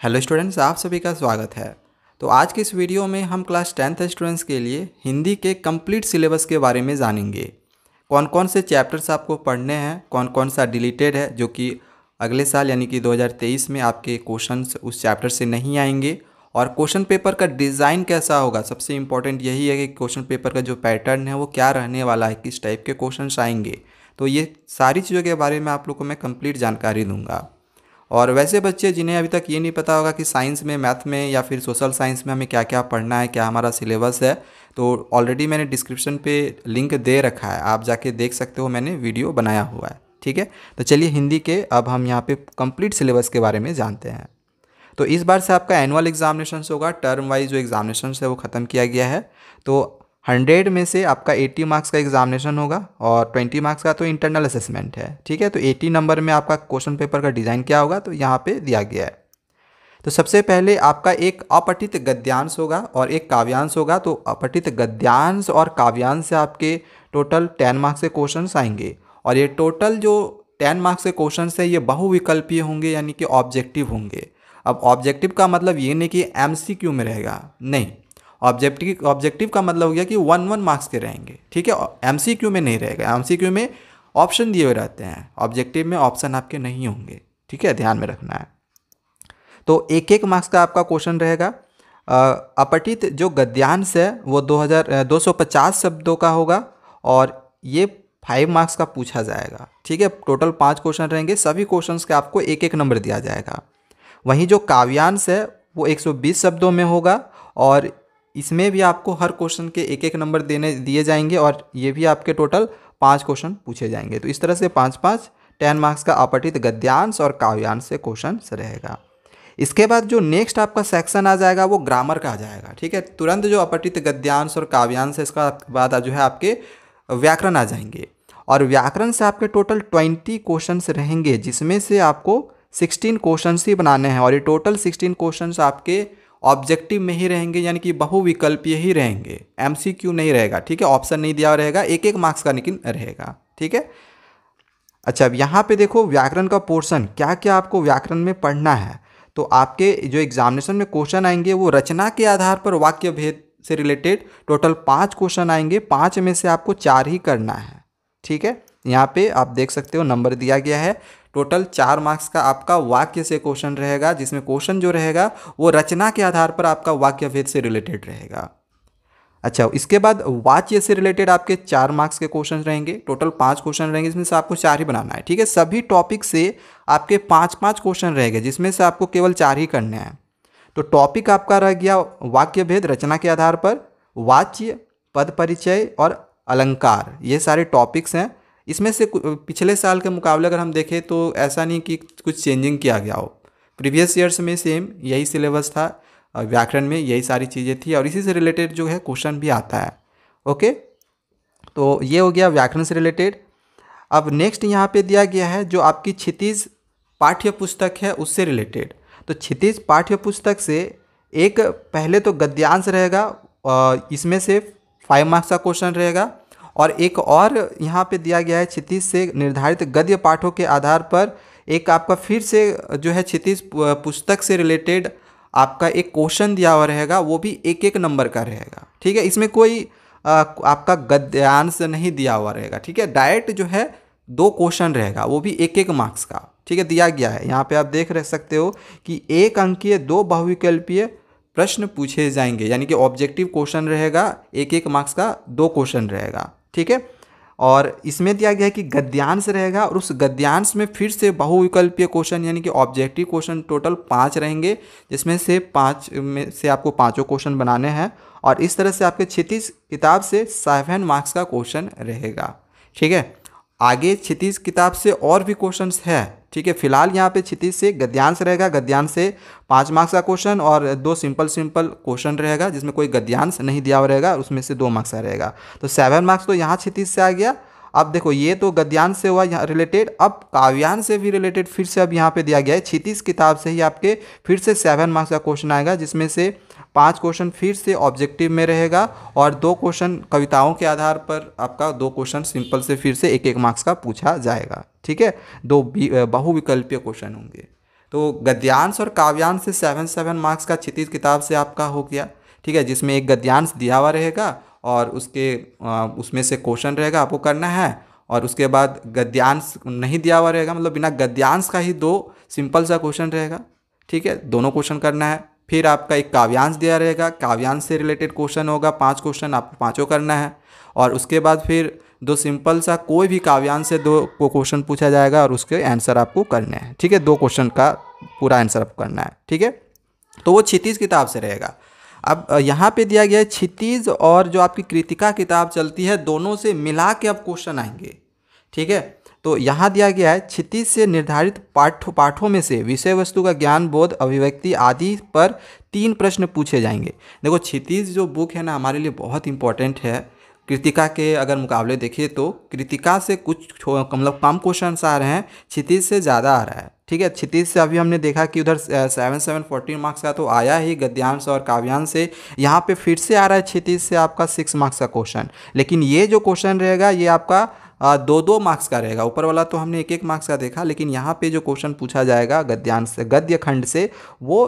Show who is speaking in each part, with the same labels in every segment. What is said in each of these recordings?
Speaker 1: Hello students, आप सभी का स्वागत है। तो आज के इस वीडियो में हम क्लास 10th स्टूडेंट्स के लिए हिंदी के कंप्लीट सिलेबस के बारे में जानेंगे। कौन कौन से चैप्टर्स आपको पढ़ने हैं, कौन कौन सा डिलीटेड है जो कि अगले साल यानी कि 2023 में आपके क्वेश्चंस उस चैप्टर से नहीं आएंगे, और क्वेश्चन पेपर का डिज़ाइन कैसा होगा। सबसे इम्पोर्टेंट यही है कि क्वेश्चन पेपर का जो पैटर्न है वो क्या रहने वाला है, किस टाइप के क्वेश्चंस आएंगे। तो ये सारी चीज़ों के बारे में आप लोग को मैं कंप्लीट जानकारी दूंगा। और वैसे बच्चे जिन्हें अभी तक ये नहीं पता होगा कि साइंस में, मैथ में या फिर सोशल साइंस में हमें क्या क्या पढ़ना है, क्या हमारा सिलेबस है, तो ऑलरेडी मैंने डिस्क्रिप्शन पे लिंक दे रखा है, आप जाके देख सकते हो, मैंने वीडियो बनाया हुआ है। ठीक है, तो चलिए हिंदी के अब हम यहाँ पे कंप्लीट सिलेबस के बारे में जानते हैं। तो इस बार से आपका एनुअल एग्जामिनेशन होगा, टर्म वाइज जो एग्जामिनेशन है वो ख़त्म किया गया है। तो 100 में से आपका 80 मार्क्स का एग्जामिनेशन होगा और 20 मार्क्स का तो इंटरनल असेसमेंट है। ठीक है, तो 80 नंबर में आपका क्वेश्चन पेपर का डिज़ाइन क्या होगा तो यहाँ पे दिया गया है। तो सबसे पहले आपका एक अपठित गद्यांश होगा और एक काव्यांश होगा। तो अपठित गद्यांश और काव्यांश से आपके टोटल 10 मार्क्स के क्वेश्चन आएंगे, और ये टोटल जो 10 मार्क्स के क्वेश्चन है ये बहुविकल्पीय होंगे, यानी कि ऑब्जेक्टिव होंगे। अब ऑब्जेक्टिव का मतलब ये नहीं कि MCQ में रहेगा, नहीं। ऑब्जेक्टिव का मतलब हो गया कि 1 मार्क्स के रहेंगे। ठीक है, MCQ में नहीं रहेगा। MCQ में ऑप्शन दिए हुए रहते हैं, ऑब्जेक्टिव में ऑप्शन आपके नहीं होंगे। ठीक है, ध्यान में रखना है। तो 1 मार्क्स का आपका क्वेश्चन रहेगा। अपठित जो गद्यांश है वो 250 शब्दों का होगा और ये 5 मार्क्स का पूछा जाएगा। ठीक है, टोटल 5 क्वेश्चन रहेंगे, सभी क्वेश्चंस के आपको 1 नंबर दिया जाएगा। वहीं जो काव्यांश है वो 120 शब्दों में होगा और इसमें भी आपको हर क्वेश्चन के 1 नंबर दिए जाएंगे, और ये भी आपके टोटल 5 क्वेश्चन पूछे जाएंगे। तो इस तरह से 5-5 10 मार्क्स का अपठित गद्यांश और काव्यांश से क्वेश्चन रहेगा। इसके बाद जो नेक्स्ट आपका सेक्शन आ जाएगा वो ग्रामर का आ जाएगा। ठीक है, तुरंत जो अपठित गद्यांश और काव्यांश है इसका बाद जो है आपके व्याकरण आ जाएंगे, और व्याकरण से आपके टोटल 20 क्वेश्चन रहेंगे, जिसमें से आपको 16 क्वेश्चन ही बनाने हैं, और ये टोटल 16 क्वेश्चन आपके ऑब्जेक्टिव में ही रहेंगे, यानी कि बहुविकल्पीय ही रहेंगे, MCQ नहीं रहेगा। ठीक है, ऑप्शन नहीं दिया रहेगा, 1 मार्क्स का लेकिन रहेगा। ठीक है, अच्छा अब यहाँ पे देखो व्याकरण का पोर्शन, क्या क्या आपको व्याकरण में पढ़ना है। तो आपके जो एग्जामिनेशन में क्वेश्चन आएंगे वो रचना के आधार पर वाक्य भेद से रिलेटेड टोटल 5 क्वेश्चन आएंगे, 5 में से आपको 4 ही करना है। ठीक है, यहाँ पे आप देख सकते हो नंबर दिया गया है। टोटल 4 मार्क्स का आपका वाक्य से क्वेश्चन रहेगा, जिसमें क्वेश्चन जो रहेगा वो रचना के आधार पर आपका वाक्य भेद से रिलेटेड रहेगा। अच्छा, इसके बाद वाच्य से रिलेटेड आपके 4 मार्क्स के क्वेश्चन रहेंगे, टोटल 5 क्वेश्चन रहेंगे, जिसमें से आपको 4 ही बनाना है। ठीक है, सभी टॉपिक से आपके 5-5 क्वेश्चन रहेंगे, जिसमें से आपको केवल 4 ही करने हैं। तो टॉपिक आपका रह गया वाक्य भेद रचना के आधार पर, वाच्य, पद परिचय और अलंकार, ये सारे टॉपिक्स हैं। इसमें से पिछले साल के मुकाबले अगर हम देखें तो ऐसा नहीं कि कुछ चेंजिंग किया गया हो, प्रीवियस ईयर्स में सेम यही सिलेबस था, व्याकरण में यही सारी चीज़ें थी, और इसी से रिलेटेड जो है क्वेश्चन भी आता है। ओके, तो ये हो गया व्याकरण से रिलेटेड। अब नेक्स्ट यहाँ पे दिया गया है जो आपकी क्षितिज पाठ्य पुस्तक है उससे रिलेटेड। तो क्षितिज पाठ्य पुस्तक से एक पहले तो गद्यांश रहेगा, इसमें से 5 मार्क्स का क्वेश्चन रहेगा, और एक और यहाँ पे दिया गया है क्षितिज से निर्धारित गद्य पाठों के आधार पर एक आपका फिर से जो है क्षितिज पुस्तक से रिलेटेड आपका एक क्वेश्चन दिया हुआ रहेगा, वो भी 1 नंबर का रहेगा। ठीक है, इसमें कोई आपका गद्यांश नहीं दिया हुआ रहेगा। ठीक है, डायरेक्ट जो है 2 क्वेश्चन रहेगा, वो भी 1 मार्क्स का। ठीक है, दिया गया है यहाँ पे आप देख रह सकते हो कि 1 अंकीय 2 बहुविकल्पीय प्रश्न पूछे जाएंगे, यानी कि ऑब्जेक्टिव क्वेश्चन रहेगा, 1 मार्क्स का 2 क्वेश्चन रहेगा। ठीक है, और इसमें दिया गया है कि गद्यांश रहेगा, और उस गद्यांश में फिर से बहुविकल्पीय क्वेश्चन यानी कि ऑब्जेक्टिव क्वेश्चन टोटल 5 रहेंगे, जिसमें से 5 में से आपको 5 क्वेश्चन बनाने हैं, और इस तरह से आपके क्षितिज किताब से 7 मार्क्स का क्वेश्चन रहेगा। ठीक है, आगे क्षितिज किताब से और भी क्वेश्चंस है। ठीक है, फिलहाल यहाँ पे क्षितिज से गद्यांश रहेगा, गद्यांश से 5 मार्क्स का क्वेश्चन और 2 सिंपल क्वेश्चन रहेगा, जिसमें कोई गद्यांश नहीं दिया हुआ रहेगा, उसमें से 2 मार्क्स का रहेगा। तो 7 मार्क्स तो यहाँ क्षितिज से आ गया। अब देखो ये तो गद्यांश से हुआ यहाँ रिलेटेड, अब काव्यांश से भी रिलेटेड फिर से अब यहाँ पे दिया गया है, क्षितिज किताब से ही आपके फिर से 7 मार्क्स का क्वेश्चन आएगा, जिसमें से 5 क्वेश्चन फिर से ऑब्जेक्टिव में रहेगा, और 2 क्वेश्चन कविताओं के आधार पर आपका 2 क्वेश्चन सिंपल से फिर से 1 मार्क्स का पूछा जाएगा। ठीक है, 2 बहुविकल्पीय क्वेश्चन होंगे। तो गद्यांश और काव्यांश से 7 मार्क्स का क्षितिज किताब से आपका हो गया। ठीक है, जिसमें एक गद्यांश दिया हुआ रहेगा और उसमें से क्वेश्चन रहेगा, आपको करना है। और उसके बाद गद्यांश नहीं दिया हुआ रहेगा, मतलब बिना गद्यांश का ही 2 सिंपल सा क्वेश्चन रहेगा। ठीक है, दोनों क्वेश्चन करना है। फिर आपका एक काव्यांश दिया रहेगा, काव्यांश से रिलेटेड क्वेश्चन होगा, 5 क्वेश्चन, आपको पाँचों करना है। और उसके बाद फिर 2 सिंपल सा कोई भी काव्यांश से 2 को क्वेश्चन पूछा जाएगा और उसके आंसर आपको करने हैं। ठीक है, 2 क्वेश्चन का पूरा आंसर आपको करना है। ठीक है, तो वो क्षितिज किताब से रहेगा। अब यहाँ पे दिया गया है क्षितिज और जो आपकी कृतिका किताब चलती है, दोनों से मिला के अब क्वेश्चन आएंगे। ठीक है, तो यहाँ दिया गया है क्षितिज से निर्धारित पाठों में से विषय वस्तु का ज्ञान, बोध, अभिव्यक्ति आदि पर 3 प्रश्न पूछे जाएंगे। देखो, क्षितिज जो बुक है ना, हमारे लिए बहुत इंपॉर्टेंट है। कृतिका के अगर मुकाबले देखिए तो कृतिका से कुछ मतलब कम क्वेश्चन आ रहे हैं, क्षितिज से ज़्यादा आ रहा है। ठीक है, क्षितिज से अभी हमने देखा कि उधर 14 मार्क्स का तो आया ही गद्यांश और काव्यांश से, यहाँ पे फिर से आ रहा है क्षितिज से आपका 6 मार्क्स का क्वेश्चन। लेकिन ये जो क्वेश्चन रहेगा ये आपका 2-2 मार्क्स का रहेगा। ऊपर वाला तो हमने 1-1 मार्क्स का देखा, लेकिन यहाँ पे जो क्वेश्चन पूछा जाएगा गद्यांश से, गद्य खंड से, वो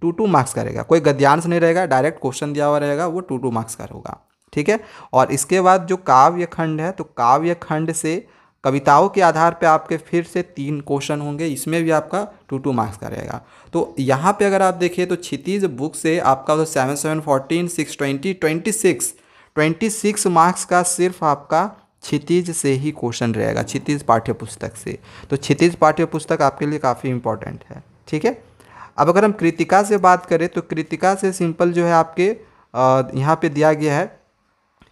Speaker 1: 2-2 मार्क्स का रहेगा। कोई गद्यांश नहीं रहेगा, डायरेक्ट क्वेश्चन दिया हुआ रहेगा, वो 2-2 मार्क्स का होगा। ठीक है, और इसके बाद जो काव्य खंड है, तो काव्य खंड से कविताओं के आधार पे आपके फिर से 3 क्वेश्चन होंगे, इसमें भी आपका 2-2 मार्क्स का रहेगा। तो यहाँ पे अगर आप देखिए तो क्षितिज बुक से आपका तो 7, 14, 6, 20, 26 मार्क्स का सिर्फ आपका क्षितिज से ही क्वेश्चन रहेगा, क्षितिज पाठ्य पुस्तक से। तो क्षितिज पाठ्य पुस्तक आपके लिए काफ़ी इंपॉर्टेंट है। ठीक है, अब अगर हम कृतिका से बात करें तो कृतिका से सिंपल जो है आपके यहाँ पे दिया गया है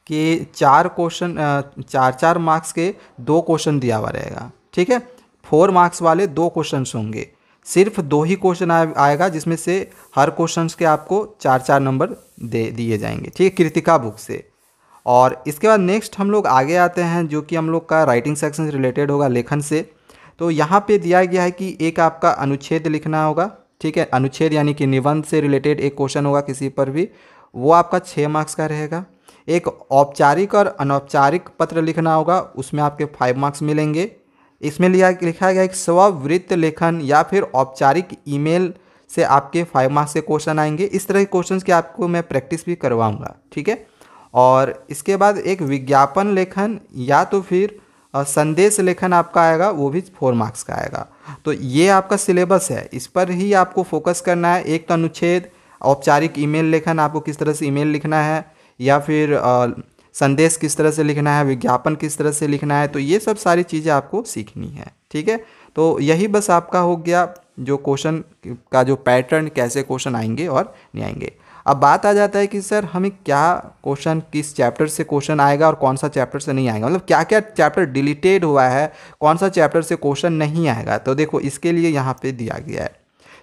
Speaker 1: कि 4 क्वेश्चन, 4 मार्क्स के 2 क्वेश्चन दिया हुआ रहेगा। ठीक है, 4 मार्क्स वाले 2 क्वेश्चन होंगे, सिर्फ 2 ही क्वेश्चन आएगा, जिसमें से हर क्वेश्चन के आपको 4-4 नंबर दिए जाएंगे। ठीक है, कृतिका बुक से। और इसके बाद नेक्स्ट हम लोग आगे आते हैं, जो कि हम लोग का राइटिंग सेक्शन से रिलेटेड होगा, लेखन से। तो यहाँ पे दिया गया है कि एक आपका अनुच्छेद लिखना होगा। ठीक है, अनुच्छेद यानी कि निबंध से रिलेटेड एक क्वेश्चन होगा किसी पर भी, वो आपका 6 मार्क्स का रहेगा। एक औपचारिक और अनौपचारिक पत्र लिखना होगा, उसमें आपके 5 मार्क्स मिलेंगे। इसमें लिखा गया एक स्ववृत्त लेखन या फिर औपचारिक ईमेल से आपके 5 मार्क्स के क्वेश्चन आएंगे। इस तरह के क्वेश्चंस की आपको मैं प्रैक्टिस भी करवाऊंगा। ठीक है, और इसके बाद एक विज्ञापन लेखन या तो फिर संदेश लेखन आपका आएगा, वो भी 4 मार्क्स का आएगा। तो ये आपका सिलेबस है, इस पर ही आपको फोकस करना है। एक तो अनुच्छेद, औपचारिक ईमेल लेखन, आपको किस तरह से ईमेल लिखना है, या फिर संदेश किस तरह से लिखना है, विज्ञापन किस तरह से लिखना है, तो ये सब सारी चीज़ें आपको सीखनी है। ठीक है, तो यही बस आपका हो गया जो क्वेश्चन का जो पैटर्न, कैसे क्वेश्चन आएंगे और नहीं आएंगे। अब बात आ जाता है कि सर हमें क्या क्वेश्चन, किस चैप्टर से क्वेश्चन आएगा और कौन सा चैप्टर से नहीं आएगा, मतलब क्या क्या चैप्टर डिलीटेड हुआ है, कौन सा चैप्टर से क्वेश्चन नहीं आएगा। तो देखो, इसके लिए यहाँ पे दिया गया है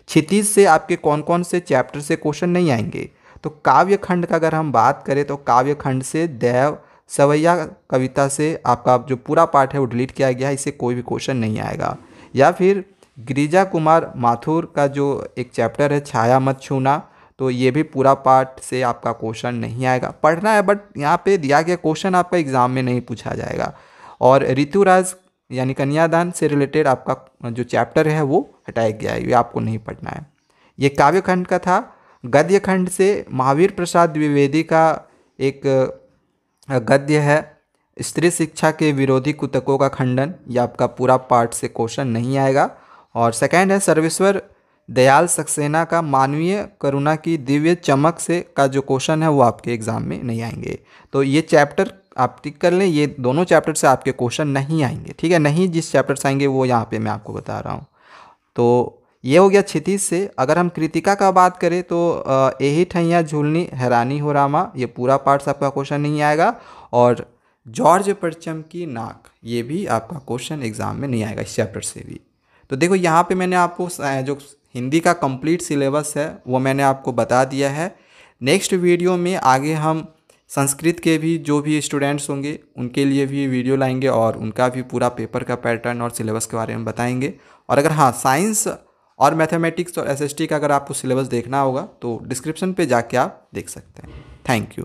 Speaker 1: क्षितिज से आपके कौन कौन से चैप्टर से क्वेश्चन नहीं आएंगे। तो काव्य खंड का अगर हम बात करें तो काव्य खंड से देव सवैया कविता से आपका जो पूरा पार्ट है वो डिलीट किया गया है, इससे कोई भी क्वेश्चन नहीं आएगा। या फिर गिरिजा कुमार माथुर का जो एक चैप्टर है छाया मत छूना, तो ये भी पूरा पार्ट से आपका क्वेश्चन नहीं आएगा, पढ़ना है, बट यहाँ पे दिया गया क्वेश्चन आपका एग्जाम में नहीं पूछा जाएगा। और ऋतुराज यानी कन्यादान से रिलेटेड आपका जो चैप्टर है वो हटाया गया है, ये आपको नहीं पढ़ना है। ये काव्य खंड का था। गद्य खंड से महावीर प्रसाद द्विवेदी का एक गद्य है स्त्री शिक्षा के विरोधी कुतकों का खंडन, ये आपका पूरा पार्ट से क्वेश्चन नहीं आएगा। और सेकंड है सर्वेश्वर दयाल सक्सेना का मानवीय करुणा की दिव्य चमक से का जो क्वेश्चन है वो आपके एग्जाम में नहीं आएंगे। तो ये चैप्टर आप टिक कर लें, ये दोनों चैप्टर से आपके क्वेश्चन नहीं आएंगे। ठीक है, नहीं जिस चैप्टर से आएंगे वो यहाँ पे मैं आपको बता रहा हूँ। तो ये हो गया क्षितिज से। अगर हम कृतिका का बात करें तो यही ठैया झूलनी हैरानी हो रामा, ये पूरा पार्ट आपका क्वेश्चन नहीं आएगा। और जॉर्ज परचम की नाक, ये भी आपका क्वेश्चन एग्जाम में नहीं आएगा इस चैप्टर से भी। तो देखो, यहाँ पे मैंने आपको जो हिंदी का कंप्लीट सिलेबस है वो मैंने आपको बता दिया है। नेक्स्ट वीडियो में आगे हम संस्कृत के भी जो भी स्टूडेंट्स होंगे उनके लिए भी वीडियो लाएंगे और उनका भी पूरा पेपर का पैटर्न और सिलेबस के बारे में बताएंगे। और अगर हाँ, साइंस और मैथमेटिक्स और एसएसटी का अगर आपको सिलेबस देखना होगा तो डिस्क्रिप्शन पे जाके आप देख सकते हैं। Thank you.